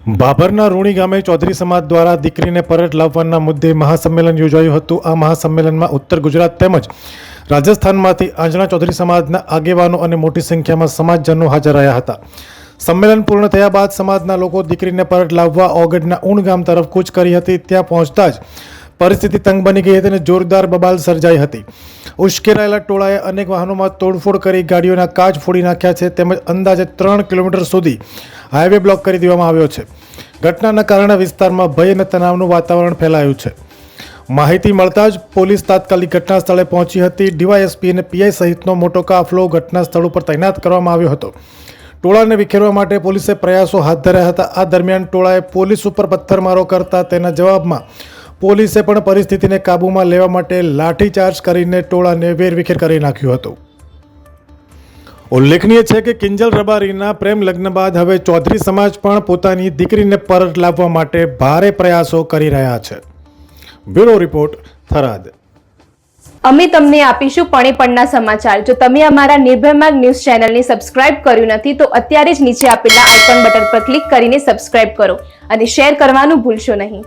ભાભરના રૂણી ગામે ચૌધરી સમાજ દ્વારા દીકરીને પરત લાવવાના મુદ્દે મહાસંમેલન યોજાયું હતું। આ મહાસંમેલનમાં ઉત્તર ગુજરાત તેમજ રાજસ્થાનમાંથી આંજણા ચૌધરી સમાજના આગેવાનો અને મોટી સંખ્યામાં સમાજજનો હાજર રહ્યા હતા। સંમેલન પૂર્ણ થયા બાદ સમાજના લોકો દીકરીને પરત લાવવા ઓગડના ઊણ ગામ તરફ કૂચ કરી હતી। ત્યાં પહોંચતા જ પરિસ્થિતિ તંગ બની ગઈ હતી અને જોરદાર બબાલ સર્જાઈ હતી। ઉશ્કેરાયેલા ટોળાએ અનેક વાહનોમાં તોડફોડ કરી ગાડીઓના કાચ ફોડી નાખ્યા છે તેમજ અંદાજે 3 કિલોમીટર સુધી હાઈવે બ્લોક કરી દેવામાં આવ્યો છે। ઘટનાના કારણે વિસ્તારમાં ભય અને તણાવનું વાતાવરણ ફેલાયું છે। માહિતી મળતા જ પોલીસ તાત્કાલિક ઘટના સ્થળે પહોંચી હતી। ડીવાયએસપી અને પીઆઈ સહિતનો મોટો કાફલો ઘટના સ્થળ ઉપર તૈનાત કરવામાં આવ્યો હતો। ટોળાને વિખેરવા માટે પોલીસે પ્રયાસો હાથ ધર્યા હતા। આ દરમિયાન ટોળાએ પોલીસ ઉપર પથ્થરમારો કરતા તેના જવાબમાં પોલીસે પણ પરિસ્થિતિને કાબૂમાં લેવા માટે લાઠીચાર્જ કરીને ટોળાને વેરવિખેર કરી નાખ્યું હતું। ઉલ્લેખનીય છે કે કિંજલ રબારીના પ્રેમ લગ્ન બાદ હવે ચૌધરી સમાજ પણ પોતાની દીકરીને પરત લાવવા માટે ભારે પ્રયાસો કરી રહ્યા છે। Bureau report, Tharad. અમે તમને આપીશું પળે-પળના સમાચાર। જો તમે અમારા નિર્ભય માર્ગ ન્યૂઝ ચેનલને સબસ્ક્રાઇબ કર્યું નથી તો અત્યારે જ નીચે આપેલા આઇકોન બટન પર ક્લિક કરીને સબસ્ક્રાઇબ કરો અને શેર કરવાનું ભૂલશો નહીં।